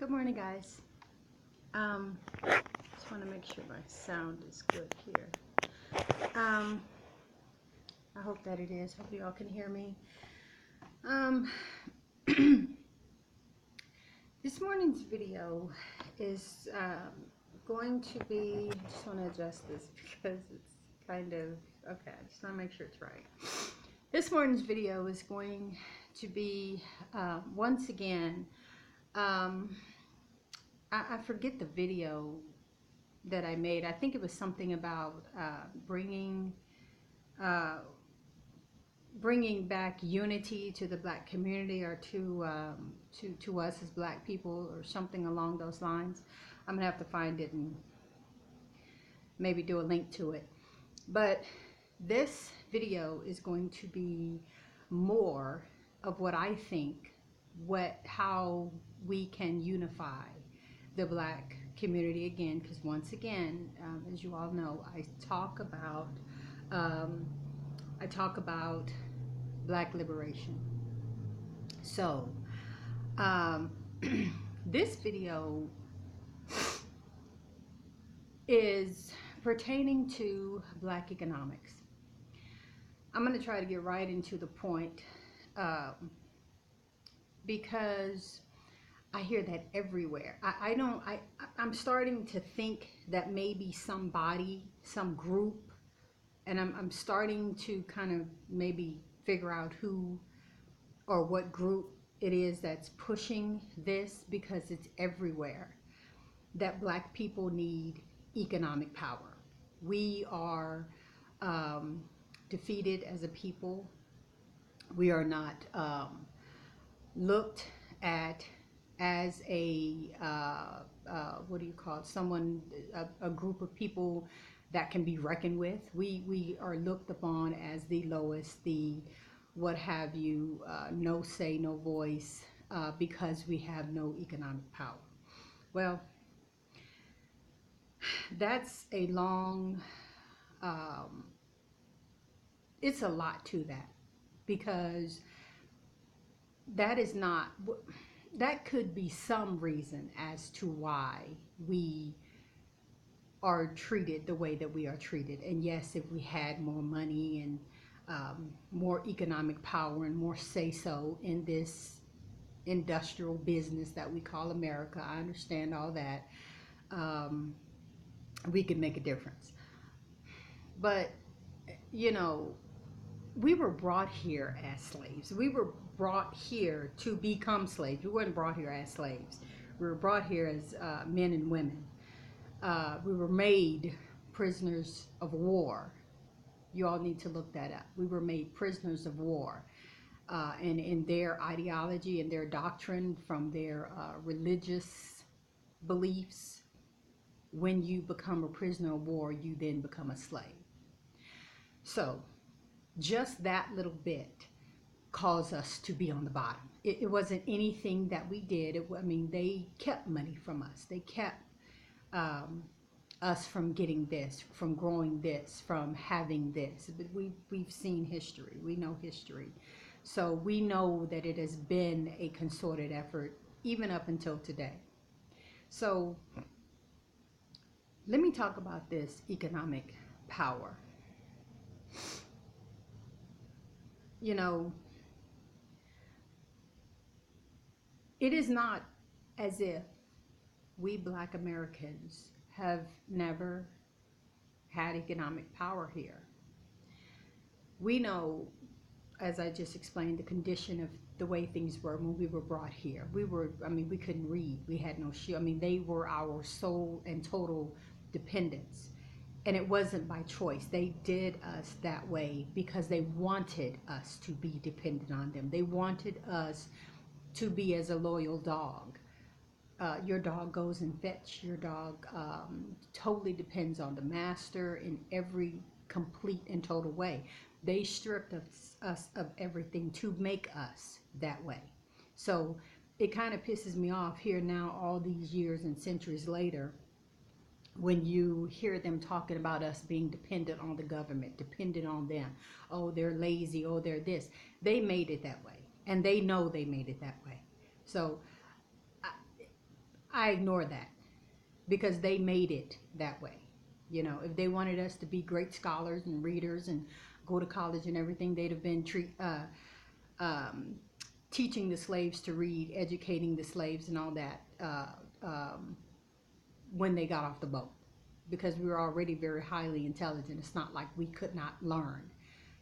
Good morning, guys. Just want to make sure my sound is good here. I hope that it is. Hope you all can hear me. This morning's video is going to be. I just want to adjust this because it's kind of okay. I just want to make sure it's right. This morning's video is going to be once again. I forget the video that I made. I think it was something about bringing back unity to the Black community, or to us as Black people, or something along those lines. I'm gonna have to find it and maybe do a link to it. But this video is going to be more of what I think, how we can unify the Black community again, because once again, as you all know, I talk about Black liberation. So this video is pertaining to Black economics. I'm going to try to get right into the point, because I hear that everywhere. I'm starting to think that maybe somebody, some group, and I'm starting to kind of maybe figure out who or what group it is that's pushing this, because it's everywhere, that Black people need economic power. We are defeated as a people. We are not looked at as a what do you call it? A group of people that can be reckoned with. We are looked upon as the lowest, the what have you, no say, no voice, because we have no economic power. Well, that's a long, it's a lot to that, because that could be some reason as to why we are treated the way that we are treated. And yes, if we had more money and more economic power and more say-so in this industrial business that we call America, I understand all that, we could make a difference. But, you know, we were brought here as slaves. We were brought here to become slaves. We weren't brought here as slaves. We were brought here as men and women. We were made prisoners of war. You all need to look that up. We were made prisoners of war. And in their ideology and their doctrine, from their religious beliefs, when you become a prisoner of war, you then become a slave. So just that little bit caused us to be on the bottom. It wasn't anything that we did. They kept money from us. They kept us from getting this, from growing this, from having this. But we've seen history. We know history. So we know that it has been a concerted effort even up until today. So let me talk about this economic power. You know, it is not as if we Black Americans have never had economic power here. We know, as I just explained, the condition of the way things were when we were brought here. We couldn't read. We had no shoe. They were our sole and total dependence. And it wasn't by choice. They did us that way because they wanted us to be dependent on them. They wanted us to be as a loyal dog. Your dog goes and fetch. Your dog totally depends on the master in every complete and total way. They stripped us of everything to make us that way. So it kind of pisses me off here now, all these years and centuries later, when you hear them talking about us being dependent on the government, dependent on them. Oh, they're lazy. Oh, they're this. They made it that way. And they know they made it that way. So I ignore that because they made it that way. You know, if they wanted us to be great scholars and readers and go to college and everything, they'd have been um, teaching the slaves to read, educating the slaves and all that when they got off the boat, because we were already very highly intelligent. It's not like we could not learn.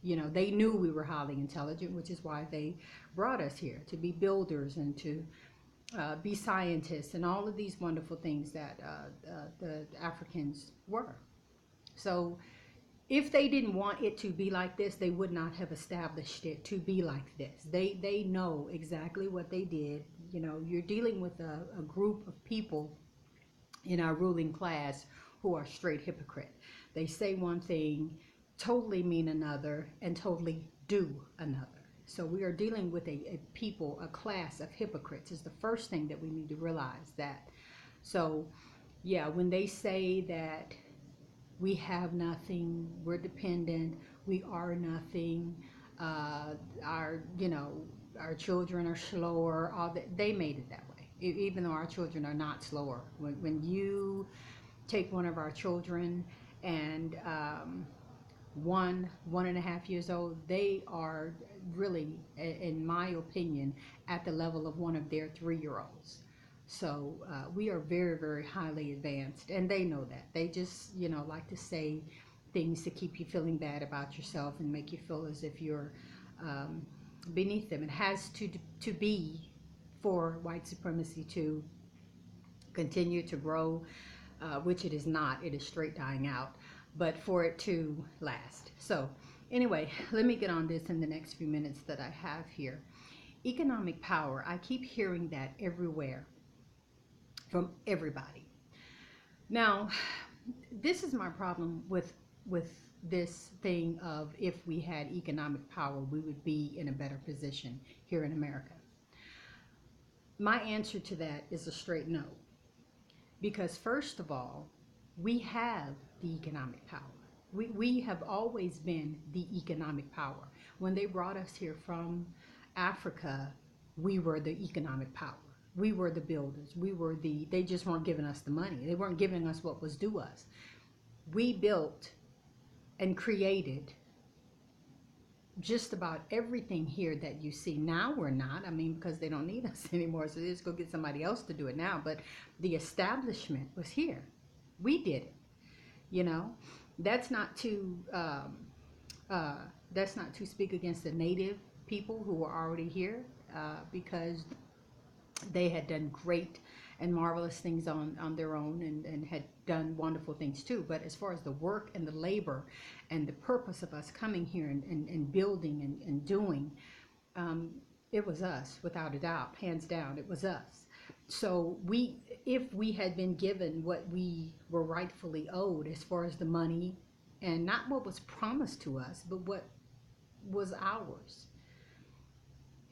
You know, they knew we were highly intelligent, which is why they brought us here to be builders and to be scientists and all of these wonderful things that the Africans were. So if they didn't want it to be like this, they would not have established it to be like this. They know exactly what they did. You know, you're dealing with a group of people in our ruling class who are straight hypocrite. They say one thing, totally mean another, and totally do another. So we are dealing with a people, a class of hypocrites is the first thing that we need to realize that. So yeah, when they say that we have nothing, we're dependent, we are nothing, our, you know, our children are slower, all that, they made it that way. Even though our children are not slower. When you take one of our children and 1.5 years old, they are really, in my opinion, at the level of one of their 3-year-olds. So we are very, very highly advanced, and they know that. They just, you know, like to say things to keep you feeling bad about yourself and make you feel as if you're um, beneath them. It has to be for white supremacy to continue to grow, which it is not. It is straight dying out, but for it to last. So anyway, let me get on this in the next few minutes that I have here. Economic power, I keep hearing that everywhere from everybody. Now, this is my problem with this thing of if we had economic power, we would be in a better position here in America. My answer to that is a straight no. Because first of all, we have the economic power. We have always been the economic power. When they brought us here from Africa, we were the economic power. We were the builders. They just weren't giving us the money. They weren't giving us what was due us. We built and created just about everything here that you see. Now we're not, I mean, because they don't need us anymore, so they just go get somebody else to do it now. But the establishment was here. We did it. You know, that's not to speak against the native people who were already here, because they had done great and marvelous things on their own, and had done wonderful things too. But as far as the work and the labor and the purpose of us coming here and building and doing, it was us, without a doubt, hands down, it was us. So if we had been given what we were rightfully owed as far as the money, and not what was promised to us, but what was ours,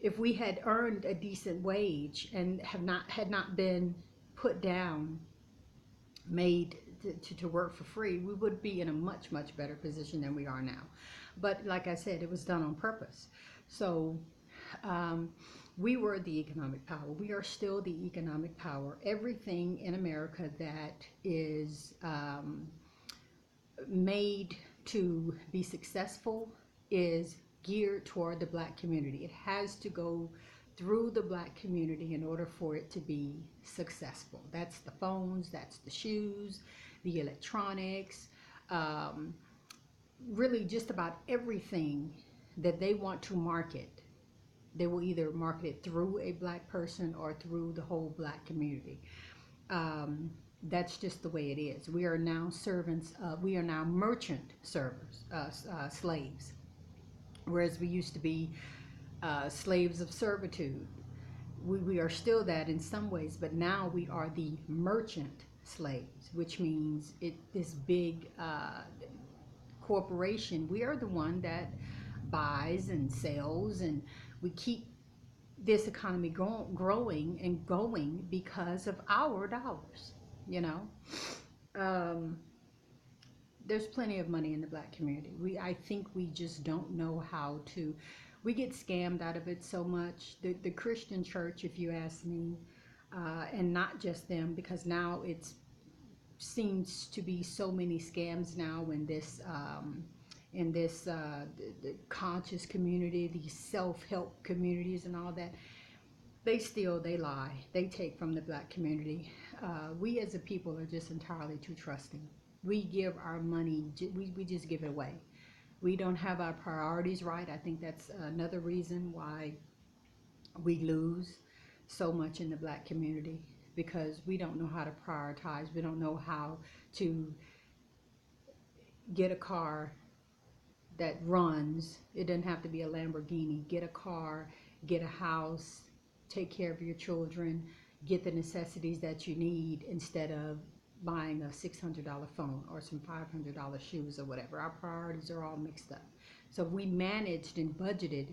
if we had earned a decent wage and had not been put down, made to work for free, we would be in a much, much better position than we are now. But like I said, it was done on purpose. So we were the economic power. We are still the economic power. Everything in America that is made to be successful is geared toward the black community. It has to go through the black community in order for it to be successful. That's the phones, that's the shoes, the electronics, really just about everything that they want to market. They will either market it through a black person or through the whole black community. That's just the way it is. We are now servants, we are now merchant servers, slaves. Whereas we used to be slaves of servitude. We are still that in some ways, but now we are the merchant slaves, which means this big corporation, we are the one that buys and sells, and we keep this economy growing and going because of our dollars, you know. There's plenty of money in the black community. I think we just don't know how we get scammed out of it so much. The Christian church, if you ask me, and not just them, because now it's seems to be so many scams now in this the conscious community, these self-help communities and all that. They steal, they lie, they take from the black community. We as a people are just entirely too trusting. We give our money, we just give it away. We don't have our priorities right. I think that's another reason why we lose so much in the black community, because we don't know how to prioritize. We don't know how to get a car that runs. It doesn't have to be a Lamborghini. Get a car, get a house, take care of your children, get the necessities that you need, instead of buying a $600 phone or some $500 shoes or whatever. Our priorities are all mixed up. So we managed and budgeted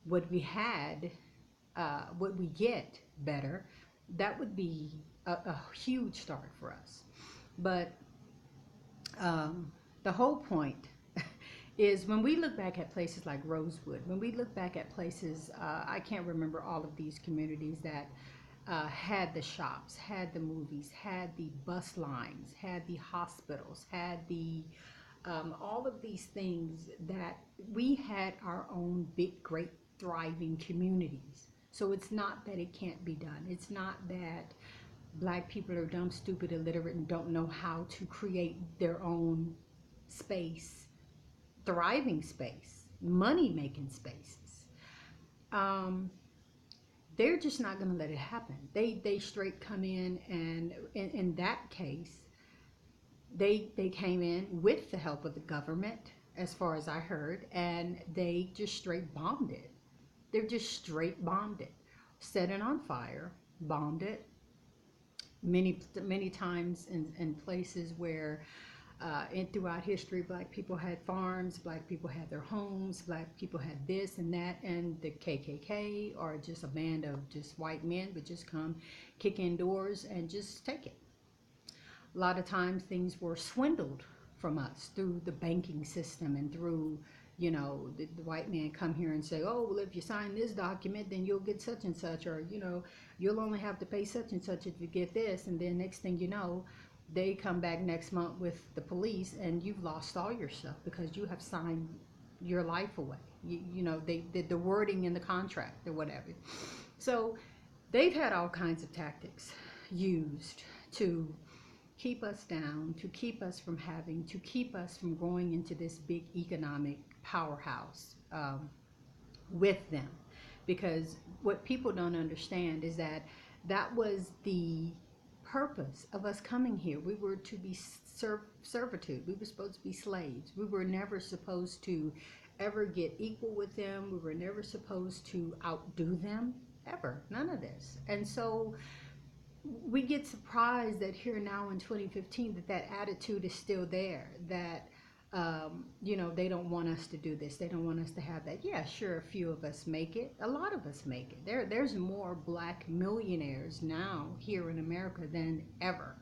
what we had, what we get better. That would be a huge start for us. But the whole point is, when we look back at places like Rosewood, when we look back at places, I can't remember all of these communities that had the shops, had the movies, had the bus lines, had the hospitals, had the all of these things, that we had our own big, great, thriving communities. So it's not that it can't be done. It's not that black people are dumb, stupid, illiterate, and don't know how to create their own space, thriving space, money making spaces. Um, they're just not going to let it happen. They straight come in, and in that case, they came in with the help of the government, as far as I heard, and they just straight bombed it. They're just straight bombed it, set it on fire, bombed it, many times in places where throughout history, black people had farms, black people had their homes, black people had this and that, and the KKK, or just a band of just white men, would just come, kick in doors, and just take it. A lot of times things were swindled from us through the banking system, and through, the white man come here and say, oh, well, if you sign this document, then you'll get such and such, or, you'll only have to pay such and such if you get this. And then next thing you know, they come back next month with the police, and you've lost all your stuff because you have signed your life away. They did the wording in the contract or whatever. So they've had all kinds of tactics used to keep us down, to keep us from to keep us from going into this big economic powerhouse with them. Because what people don't understand is that that was the purpose of us coming here. We were to be servitude. We were supposed to be slaves. We were never supposed to ever get equal with them. We were never supposed to outdo them, ever. None of this. And so we get surprised that here now in 2015 that attitude is still there, that they don't want us to do this, they don't want us to have that. Yeah, sure, a few of us make it, a lot of us make it. There's more black millionaires now here in America than ever.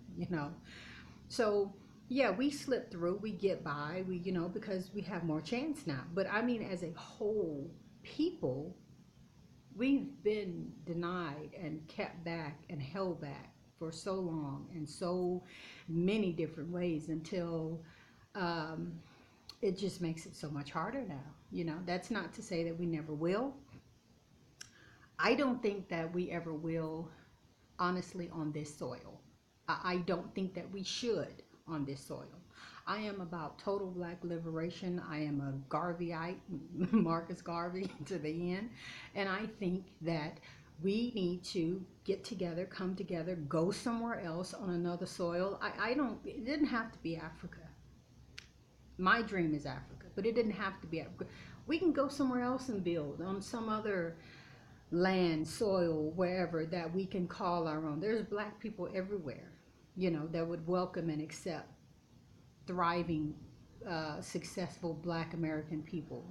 So yeah, we slip through, we get by, we because we have more chance now. But I mean, as a whole people, we've been denied and kept back and held back for so long, in so many different ways, until it just makes it so much harder now. That's not to say that we never will. I don't think that we ever will, honestly, on this soil. I don't think that we should on this soil. I am about total black liberation. I am a Garveyite, Marcus Garvey to the end. And I think that we need to get together, come together, go somewhere else on another soil. It didn't have to be Africa. My dream is Africa, but it didn't have to be Africa. We can go somewhere else and build on some other land, soil, wherever, that we can call our own. There's black people everywhere, that would welcome and accept thriving, successful black American people,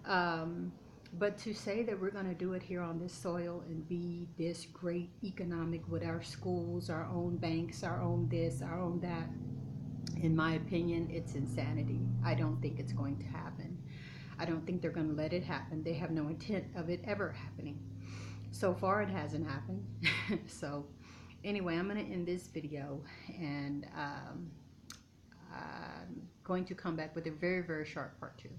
but to say that we're going to do it here on this soil and be this great economic, with our schools, our own banks, our own this, our own that, in my opinion, it's insanity. I don't think it's going to happen. I don't think they're going to let it happen. They have no intent of it ever happening. So far, it hasn't happened. So, anyway, I'm going to end this video, and I'm going to come back with a very, very short part 2.